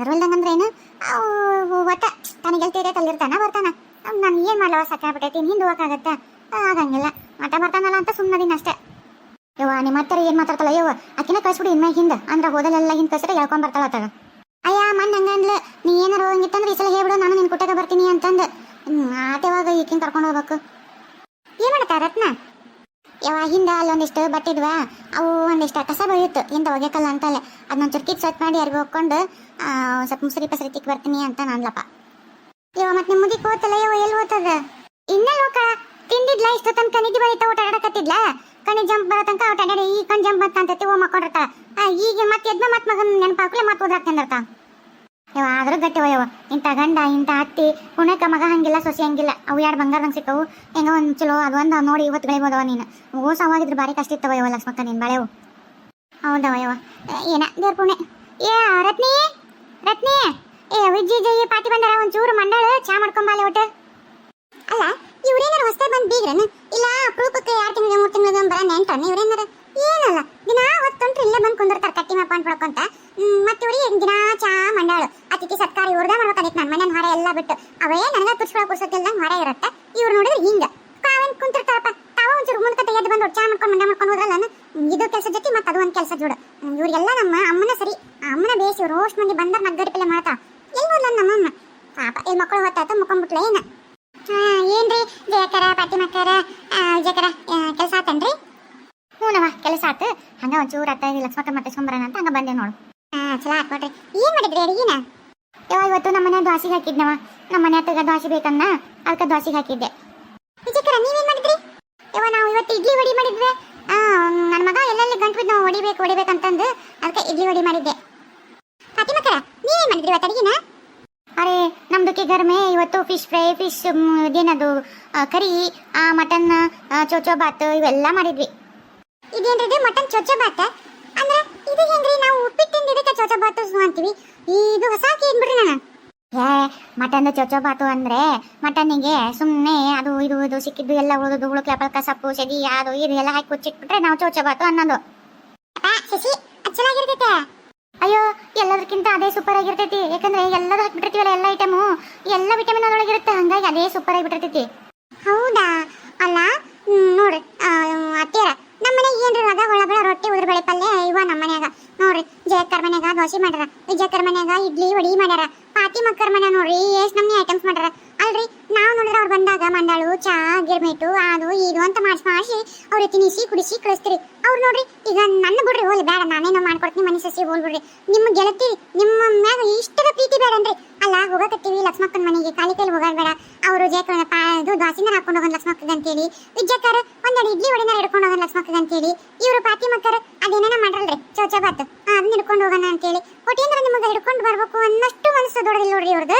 ಅಂದ್ರೆ ಏನು ಒಟ್ಟ ತನಗೆಲ್ತೀರೇ ತಲ್ಲಿರ್ತಾನ ಬರ್ತಾನ ನಾನು ಏನ್ ಮಾಡ್ಲವ ಸಾಕಾಗ್ಬಿಟ್ಟೈತಿ ಹಿಂದೆ ಹೋಗಕ್ಕಾಗತ್ತ ಆಗಂಗಿಲ್ಲ ಮಠ ಬರ್ತಾನಲ್ಲ ಅಂತ ಸುಮ್ಮನದಿನ ಅಷ್ಟೇ ಯವ್ವ ನಿಮ್ಮ ಹತ್ತರ ಏನು ಮಾತಾಡ್ತಲ್ಲ ಯವ್ವ ಆಕಿನ ಕಳ್ಸ್ಬಿಡಿ ಇನ್ಮ್ಯಾಗ ಹಿಂದೆ ಅಂದ್ರೆ ಹೋದಲೆಲ್ಲ ಹಿಂದೆ ಕಳ್ಸಿದ್ರೆ ಹೇಳ್ಕೊಂಡ್ ಬರ್ತಾಳ ಆತಾಗ. ಅಯ್ಯ ಮಣ್ಣು ಹಂಗಂದ್ಲ ನೀ ಏನಾರು ಹೋಗಿತ್ತಂದ್ರೆ ಈ ಸಲ ಹೇಳ್ಬಿಡು ನಾನು ನಿನ್ನ ಕುಟ್ಟಾಗ ಬರ್ತೀನಿ ಅಂತಂದು ಆಟವಾಗ ಈಕಿನ ಕರ್ಕೊಂಡು ಹೋಗ್ಬೇಕು. ಏನು ಮಾಡತ್ತ ರತ್ನ? ಯವ್ವ ಹಿಂದೆ ಅಲ್ಲೊಂದಿಷ್ಟು ಬಟ್ಟಿದ್ವಾ ಅವು ಒಂದಿಷ್ಟು ಕಸ ಬೆಳೆಯಿತ್ತು ಇಂದ ಒಗ್ಯಾಕಲ್ಲ ಅಂತಲ್ಲೇ ಅದನ್ನ ಚುರ್ಕಿಗೆ ಸ್ವಚ್ಛ ಮಾಡಿ ಅರ್ಬಿ ಹೋಗ್ಕೊಂಡು ಸ್ವಲ್ಪ ಮುಸರಿ ಪಸರಿ ತಿಕ್ ಬರ್ತೀನಿ ಅಂತ ನಾನ್ಲಪ್ಪ. ಯವ್ವ ಮತ್ತೆ ನಿಮ್ಮ ಮುದಿಗೆ ಹೋತಲ್ಲ ಯವ್ವ ಎಲ್ಲಿ ಹೋಗ್ತದ? ಇನ್ನೆಲ್ಲಿ ಹೋಗ ತಿಂದಿದ್ಲ ಇಷ್ಟು ತನಕ ನಿದ್ದೆ ಬರೀತಾ ಊಟ ಆಡಕತ್ತಿದ್ಲ ಕಣ್ಣಿ ಜಂಪ್ ಬರೋ ತನಕ ಊಟ ಆಡ್ಯಾಡಿ ಈ ಕಣ್ ಜಂಪ್ ಅಂತಂತೈತಿ ಓ ಮಕ್ಕೊಂಡಿರ್ತಾಳ. ಈಗ ಮತ್ತೆ ಎದ್ನ ಮತ್ತೆ ಮಗನ ನೆನಪಾಕ್ಲೆ ಮತ್ತೆ ಓದಾಕ್ತಿರ್ತಾಳ. ಯವ್ವ ಆದ್ರೂ ಗಟ್ಟಿವ ಯವ್ವ ಇಂಥ ಗಂಡ ಇಂಥ ಅತ್ತಿ ಪುಣ್ಯಕ್ಕ ಮಗ ಹಂಗಿಲ್ಲ ಸೊಸಿ ಹಂಗಿಲ್ಲ ಅವು ಎರಡು ಬಂಗಾರದಂಗೆ ಸಿಕ್ಕವು ಹೆಂಗ ಒಂದು ಚಲೋ ಅದು ಒಂದು ನೋಡಿ ಇವತ್ತು ಬೆಳಿಬೋದವ ನೀನು ಓಸವಾಗಿದ್ರೆ ಭಾರಿ ಕಷ್ಟ ಇತ್ತವ ಯವ್ವ ಲಕ್ಷ್ಮಕ್ಕ ನೀನು ಬೆಳೆವು. ಹೌದವ ಯವ್ವ ಏನ ದೇವ್ರ ಪುಣ್ಯ. ಏ ರತ್ನಿ ರತ್ನಿ ಏ ವಿಜ್ಜಿ ಜೈ ಪಾಟಿ ಬಂದಾರ ಒಂಚೂರು ಮಂಡಾಳು ಚಾ ಮಾಡ್ಕೊಂಬಾಲೆ ಒಟ್ಟು. ಅಲ್ಲ ಇವ್ರೇನಾರು ಹೊಸದೇ ಬಂದು ಬೀಗ್ರನ ಇಲ್ಲ ಅಪರೂಪಕ್ಕೆ 2 ತಿಂಗಳಿಗೆ 3 ತಿಂಗಳಿಗೆ ಬರ ನೆಂಟನ್ನ ಇವ್ರೇನಾರ ಏನಲ್ಲ ದಿನ ಹೊತ್ತೊಂಟ್ರು ಇಲ್ಲೇ ಬಂದು ಕುಂದಿರ್ತಾರೆ ಕಟ್ಟಿ ಮಾಪಾಂಡ್ ಪಡ್ಕೊಂತ. ಮತ್ತೆ ಇವ್ರಿಗೆ ದಿನ ಚಾ ಮಂಡಾಳು ಅತಿಥಿ ಸತ್ಕಾರ ಇವ್ರದ ಮಾಡ್ಬೇಕಾಗಿತ್ತು ನನ್ನ ಮನೆ ಹೊರ ಎಲ್ಲ ಬಿಟ್ಟು ಅವೇ ನನಗೆ ಕುರ್ಸ್ಕೊಳ ಕುರ್ಸೋತಿಲ್ದಂಗೆ ಹೊರ ಇರುತ್ತೆ. ಇವ್ರು ನೋಡಿದ್ರೆ ಹಿಂಗ ಕಾವೇನ್ ಕುಂತಿರ್ತಾರಪ್ಪ ತಾವ ಒಂಚೂರು ಮುಂದ್ಕತೆ ಎದ್ದು ಬಂದು ಚಾ ಮಾಡ್ಕೊಂಡು ಮಾಡ್ಕೊಂಡು ಹೋದ್ರಲ್ಲ ಇದು ಕೆಲಸ ಜೊತೆ ಮತ್ತೆ ಅದು ಒಂದು ಕೆಲಸ ಜೋಡು. ಇವ್ರಿಗೆಲ್ಲ ನಮ್ಮ ಅಮ್ಮನ ಸರಿ ಅಮ್ಮನ ಬೇಸಿ ಇವ್ರು ರೋಸ್ಟ್ ಮಂದಿ ಬಂದ್ರೆ ನಗ್ಗಡಿ ಪಿಲ್ಲೆ ಮಾಡ್ತಾ ಎಲ್ಲಿ ಹೋದ್ಲ ನಮ್ಮ ಅಮ್ಮ ಪಾಪ ಇಲ್ಲಿ ಮಕ್ಕಳು ಹೊತ್ತಾತ ಮುಕ್ಕೊಂಡ್ಬಿಟ್ಲ ಏನ. ಏನ್ರಿ ಜಯಕರ ಪಾಟಿ ಮಕ್ಕರ ಜಯಕರ ಕೆಲಸ ಆತನ್ರಿ? ಹ್ಞೂನವ ಕೆಲಸ ಆತು ಹಂಗ ಒಂಚೂರು ಅತ್ತ ಲಕ್ಷ್ಮಕ್ಕ ಮತ್ತೆ ಸೋಮರನ ಅಂತ ಹಂಗ ಬಂದೆ ನೋಡು. ಚಲೋ ಆತ್ ನೋಡ್ರಿ. ಏನ್ ಮಾಡಿದ್ರಿ ಅಡಿಗೆನ? ಯವ್ವ ಇವತ್ತು ನಮ್ಮ ಮನೆ ದ್ವಾಸಿಗೆ ಹಾಕಿದ್ನವ ನಮ್ಮ ಮನೆ ಹತ್ತಗ ದ್ವಾಸಿ ಬೇಕನ್ನ ಅದಕ್ಕೆ ದ್ವಾಸಿಗೆ ಹಾಕಿದ್ದೆ. ವಿಜಯಕರ ನೀವೇನ್ ಮಾಡಿದ್ರಿ? ಯವ್ವ ನಾವು ಇವತ್ತು ಇಡ್ಲಿ ವಡಿ ಮಾಡಿದ್ವಿ. ನನ್ನ ಮಗ ಎಲ್ಲೆಲ್ಲಿ ಗಂಟು ಬಿದ್ದು ನಾವು ಹೊಡಿಬೇಕಂತಂದು ಅದಕ್ಕೆ ಇಡ್ಲಿ ವಡಿ ಮಾಡಿದ್ದೆ. ಪಾಟಿ ಮಕ್ಕಳ ನೀವೇನ್ ಮಾಡಿದ್ರಿ ಇವತ್ತು ಅಡಿಗೆನ? ಅರೆ ನಮ್ದು ಗರ್ಮೆ ಇವತ್ತು ಫಿಶ್ ಫ್ರೈ ಫಿಶ್ ಇದೇನದು ಕರಿ ಮಟನ್ ಚೋಚೋ ಬಾತ್ ಇವೆಲ್ಲ ಮಾಡಿದ್ವಿ. ಇದೇನ್ರಿ ಮಟನ್ ಚೋಚೋ ಬಾತ್ ಅಂದ್ರೆ ಇದು ಹೆಂಗ್ರಿ? ನಾವು ಉಪ್ಪಿಟ್ಟು ತಿಂದಿದ್ದಕ್ಕೆ ಚೋಚೋ ಬಾತು ಅಂತೀವಿ ಇದು ಹೊಸ ಕೇಳ್ಬಿಡ್ರಿ ನಾನು. ಮಟನ್ ಚೊಚೋ ಬಾತು ಅಂದ್ರೆ ಮಟನ್ನಿಗೆ ಸುಮ್ಮನೆ ಅದು ಇದು ಇದು ಸಿಕ್ಕಿದ್ದು ಎಲ್ಲ ಉಳಿದು ಉಳುಕ್ಲೆ ಪಲ್ಕ ಸೊಪ್ಪು ಸೆದಿ ಅದು ಇದು ಎಲ್ಲ ಹಾಕಿ ಕುಚ್ಚಿಟ್ಬಿಟ್ರೆ ನಾವು ಚೊಚೋ ಬಾತು ಅನ್ನೋದು. ಶಶಿ ಚೆನ್ನಾಗಿರ್ತೈತೆ. ಅಯ್ಯೋ ಎಲ್ಲದಕ್ಕಿಂತ ಅದೇ ಸೂಪರ್ ಆಗಿರ್ತೈತಿ ಯಾಕಂದ್ರೆ ಎಲ್ಲದೂ ಹಾಕ್ಬಿಟ್ಟಿರ್ತೀವಲ್ಲ ಎಲ್ಲ ಐಟಮು ಎಲ್ಲ ವಿಟಮಿನ್ ಅದರೊಳಗಿರುತ್ತೆ ಹಂಗಾಗಿ ಅದೇ ಸೂಪರ್ ಆಗಿಬಿಟ್ಟಿರ್ತೈತಿ. ಹೌದಾ? ಅಲ್ಲ ನೋಡ್ರಿ ಅತ್ತೆಯರ ನಮ್ಮ ಮನೆಗೆ ಏನ್ರಿ ಅದ ಹೊಳಬಳ ರೊಟ್ಟಿ ಉದ್ರ ಬೆಳೆ ಪಲ್ಯ ಇವ ನಮ್ಮ ಮನ್ಯಾಗ ನೋಡ್ರಿ. ಜಯಕ್ಕರ್ ಮನ್ಯಾಗ ದೋಸೆ ಮಾಡ್ಯಾರ, ವಿಜಯಕ್ಕರ್ ಮನ್ಯಾಗ ಇಡ್ಲಿ ವಡಿ ಮಾಡ್ಯಾರ, ಪಾತಿ ಮಕ್ಕರ್ ಮನ್ಯಾಗ ನೋಡ್ರಿ ಎಷ್ಟು ನಮ್ನಿ ಐಟಮ್ಸ್ ಮಾಡ್ಯಾರ. ಅಲ್ರಿ ನಾವು ನೋಡಿದ್ರೆ ಅವ್ರು ಬಂದಾಗ ಮಂಡಾಳು ಚಾ ಗಿರ್ಮೇಟು ಅದು ಇದು ಅಂತ ಮಾಡಿಸಿ ಅವ್ರಿಗೆ ತಿನ್ನಿಸಿ ಕುಡಿಸಿ ಕಳಿಸ್ತೀರಿ. ಅವ್ರು ನೋಡ್ರಿ ಈಗ ನನ್ನ ಬಿಡ್ರಿ ಹೋಲಿ ಬೇಡ ನಾನೇನೋ ಮಾಡ್ಕೊಡ್ತೀನಿ ಮನೆ ಸಸಿ ಹೋಲ್ಬಿಡ್ರಿ. ನಿಮ್ಮ ಗೆಳತಿ ನಿಮ್ಮ ಮ್ಯಾಗ ಇಷ್ಟದ ಪ್ರೀತಿ ಬೇಡನ್ರಿ. ಅಲ್ಲ ಹೋಗಕತ್ತೀವಿ ಲಕ್ಷ್ಮಕ್ಕನ ಮನೆಗೆ ಖಾಲಿ ಕೈಲಿ ಹೋಗೋದು ಬೇಡ. ಅವರು ಜಯಕ್ಕನ ಇದು ದ್ವಾಸಿನ ಹಾಕೊಂಡು ಹೋಗೋದು ಲಕ್ಷ್ಮಕ್ಕಗೆ ಅಂತೇಳಿ, ವಿಜಯಕ್ಕರ್ ಒಂದೆರಡು ಇಡ್ಲಿ ವಡಿನಾರ ಹಿಡ್ಕೊಂಡು ಹೋಗೋದು ಲಕ್ಷ್ಮಕ್ಕಗೆ ಅಂತೇಳಿ, ಇವರು ಪಾತಿ ಮಕ್ಕರ್ ಅದೇನೇನೋ ಮಾಡ್ರಲ್ರಿ ಚೌಚ ಬಾತ್ ಅದನ್ನ ಹಿಡ್ಕೊಂಡು ಹೋಗೋಣ ಅಂತೇಳಿ ಒಟ್ಟೇಂದ್ರ ನಿಮಗೆ ಹಿಡ್ಕೊಂಡು ಬರ್ಬೇಕು ಅನ್ನಷ್ಟು ಮನಸ್ಸು ದೊಡ್ಡದಿಲ್ಲ ನೋಡ್ರಿ ಇವ್ರದ್ದು.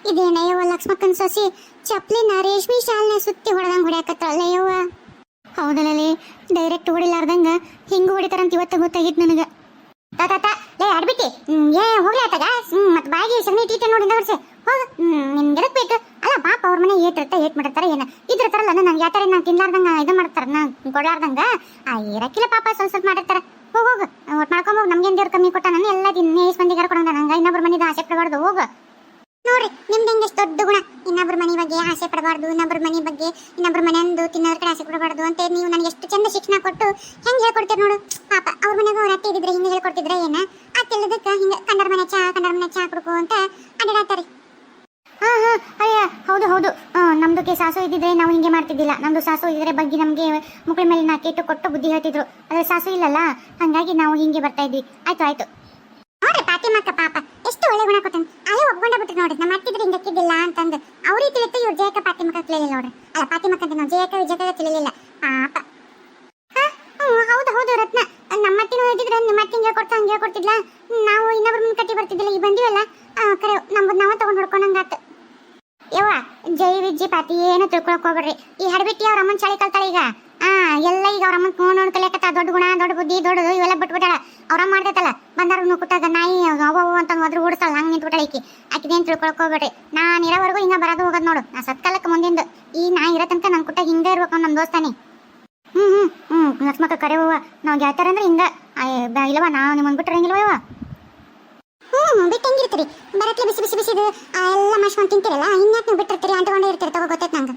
ಇದೇನ ಯವ್ವ ಲಕ್ಷ್ಮಕ್ಕನ ಸೊಸಿ ಚಪ್ಲಿನ ರೇಷ್ಮೆ ಶಾಲ್ನ ಸುತ್ತಿ ಹೊಡೆದಂಗೆ ಹೊಡ್ಯಾಕತ್ತಲ್ಲ ಯವ್ವ. ಹೌದಲ್ಲೇ ಡೈರೆಕ್ಟ್ ಹೊಡಿಲಾರ್ದಂಗ ಹಿಂಗ ಹೊಡಿತಾರಂತ ಇವತ್ತ ಗೊತ್ತಾಗಿತ್ತು ನನಗೆ. ಲೇ ಆಡ್ಬಿಟ್ಟಿ ಹೋಗ್ಲಿ ಆತಾಗ ಮತ್ತೆ ಬಾಯಿಗೆ ಸಗಣಿ ಟೀಟೆ ನೋಡಿ ಹೊಡ್ಸೆ ಹೋಗ ನಿನ್ಗೆ ಎದಕ್ ಬೇಕು? ಅಲ್ಲ ಪಾಪ ಅವ್ರ ಮನೆ ಏಟ್ ಮಾಡಿರ್ತಾರ ಏನ ಇದ್ರತಾರಲ್ಲ ನಂಗೆ ಯಾವ ಥರ ನಾನು ತಿನ್ಲಾರ್ದಂಗ ಇದು ಮಾಡ್ತಾರ ನಾ ಕೊಡ್ಲಾರ್ದಂಗ ಇರಕ್ಕಿಲ್ಲ ಪಾಪ ಸ್ವಲ್ಪ ಮಾಡಿರ್ತಾರ. ಹೋಗ ಒಟ್ಟು ಮಾಡ್ಕೊಂಬೋಗಿ ನಮ್ಗೇನು ದೇವ್ರು ಕಮ್ಮಿ ಕೊಟ್ಟ ನಾನು ಎಲ್ಲ ನೇಸ್ ಮಂದಿಗಾರ ಕೊಡೋಣ ನಂಗೆ ಇನ್ನೊಬ್ರ ಮನೆದು ಆಸೆ ಪಡಬಾರ್ದು. ಹೋಗ ನೋಡ್ರಿ ನಿಮ್ದು ಹೆಂಗೆ ಎಷ್ಟು ದೊಡ್ಡ ಗುಣ ಇನ್ನೊಬ್ರ ಮನೆ ಬಗ್ಗೆ ಆಸೆ ಪಡಬಾರ್ದು, ಇನ್ನೊಬ್ರ ಮನೆ ಬಗ್ಗೆ ಇನ್ನೊಬ್ರ ಮನೆಯಂದು ತಿನ್ನೋದ್ರ ಕಡೆ ಆಸೆ ಪಡಬಾರ್ದು ಅಂತ ನೀವು ನನಗೆ ಎಷ್ಟು ಚಂದ ಶಿಕ್ಷಣ ಕೊಟ್ಟು ಹೆಂಗೆ ಹೇಳ್ಕೊಡ್ತೀರಿ ನೋಡು. ಪಾಪ ಅವ್ರ ಮನೆಗೂ ಅವ್ರ ಅತ್ತೆ ಇದ್ದಿದ್ರೆ ಹಿಂಗೆ ಹೇಳ್ಕೊಡ್ತಿದ್ರೆ ಏನ ಅತ್ತೆಲ್ಲದಕ್ಕೆ ಹಿಂಗೆ ಕಂಡರ ಮನೆ ಚಾ ಕುಡ್ಕು ಅಂತ ಅಡ್ಡಾಡ್ತಾರೆ. ಅಯ್ಯ ಹೌದು ನಮ್ದಕ್ಕೆ ಸಾಸು ಇದ್ದಿದ್ರೆ ನಾವು ಹಿಂಗೆ ಮಾಡ್ತಿದ್ದಿಲ್ಲ. ನಮ್ದು ಸಾಸು ಇದ್ರೆ ಬಗ್ಗೆ ನಮಗೆ ಮುಕ್ಳ ಮೇಲೆ ನಾಕೇಟು ಕೊಟ್ಟು ಬುದ್ಧಿ ಹೇಳ್ತಿದ್ರು. ಅದ್ರ ಸಾಸು ಇಲ್ಲಲ್ಲ ಹಂಗಾಗಿ ನಾವು ಹಿಂಗೆ ಬರ್ತಾ ಇದ್ವಿ. ಆಯ್ತು ನೋಡ್ರಿ ಪಾತಿಮಕ್ಕ ಪಾಪ ಎಷ್ಟು ಒಳ್ಳೆ ಗುಣ ಕೊಟ್ಟ ಅಲ್ಲೇ ಒಪ್ಕೊಂಡ ಬಿಟ್ರಿ ನೋಡ್ರಿ. ನಮ್ಮ ಅತ್ತಿದ್ರೆ ಹಿಂಗಕ್ಕಿದ್ದಿಲ್ಲ ಅಂತಂದು ಅವ್ರಿಗೆ ತಿಳಿತು ಇವ್ರು ಜಯಕ ಪಾತಿಮಕ್ಕ ತಿಳಿಲಿಲ್ಲ ನೋಡ್ರಿ. ಅಲ್ಲ ಪಾತಿಮಕ್ಕ ಅಂತ ನಾವು ಜಯಕ ತಿಳಿಲಿಲ್ಲ ಪಾಪ. ಹೌದು ರತ್ನ ನಮ್ಮ ಅತ್ತಿನ ಇದ್ದಿದ್ರೆ ನಿಮ್ಮ ಅತ್ತಿ ಹಿಂಗೆ ಕೊಡ್ತಾ ಹಂಗೆ ಕೊಡ್ತಿದ್ಲ ನಾವು ಇನ್ನೊಬ್ರ ಮುಂದೆ ಕಟ್ಟಿ ಬರ್ತಿದ್ದಿಲ್ಲ. ಈಗ ಬಂದಿವಲ್ಲ ಕರೆ ನಮ್ಮದು ನಾವ ತಗೊಂಡು ಹೊಡ್ಕೊಂಡಂಗಾತು. ಯವ್ವ ಜೈ ವಿಜ್ಜಿ ಪಾತಿ ಏನು ತಿಳ್ಕೊಳಕ್ ಹೋಗ್ಬೇಡ್ರಿ. ಈ ಹಡಬಿಟ್ಟಿ ಅವ್ರ ಅಮ್ಮನ ಚಾಳಿ ಕಲ್ತಾಳೆ ಈಗ ಎಲ್ಲ ಈಗ ಅವ್ರ ಅಮ್ಮನ ನೋಡ್ ಕಲಿಯಕತ್ತ ದೊಡ್ಡ ಗುಣ ದೊಡ್ಡ ಬುದ್ಧಿ ದೊಡ್ಡದು ಇವೆಲ್ಲ ಬಿಟ್ಬಿಟ್ಟಾಳ. ಅವ್ರಮ್ಮ ಮಾಡ್ತೈತಲ್ಲ ಬಂದಾರು ಕುಟ್ಟಾಗ ನಾಯಿ ಅವು ಅಂತ ಹೋದ್ರು ಓಡಿಸಲ್ಲ ಹಂಗೆ ನಿಂತ್ಬಿಟ್ಟಾಳ ಆಕಿದೇನು ತಿಳ್ಕೊಳಕ್ ಹೋಗ್ಬೇಡ್ರಿ. ನಾನು ಇರೋವರೆಗೂ ಹಿಂಗ ಬರೋದು ಹೋಗೋದು ನೋಡು. ನಾ ಸತ್ಕಾಲಕ್ಕೆ ಮುಂದಿಂದು ಈ ನಾ ಇರೋ ತನಕ ನನ್ನ ಕುಟ್ಟಾಗ ಹಿಂಗೆ ಇರ್ಬೇಕು ನಮ್ಮ ದೋಸ್ತಾನಿ. ಲಕ್ಷ್ಮಕ್ಕ ಕರೆ ಹೋವ ನಾವು ಗೆಳತಾರಂದ್ರೆ ಹಿಂಗ ಇಲ್ಲವ ನಾವು ನಿಮ್ಮನ್ ಬಿಟ್ರೆ ಹಿಂಗಿಲ್ವ ಬಿಟ್ಟು ಹೆಂಗಿರ್ತೀರಿ ಬರತ್ಲೆ ಬಿಸಿ ಬಿಸಿದು ಎಲ್ಲ ಮಾಡ್ಕೊಂಡು ತಿಂತೀರಲ್ಲ ಇನ್ಯಾಕೆ ನೀವು ಬಿಟ್ಟಿರ್ತೀರಿ ಅಂಟ್ಕೊಂಡೇ ಇರ್ತೀರಿ ತಗೋ ಗೊತ್ತೈತೆ ನಂಗೆ.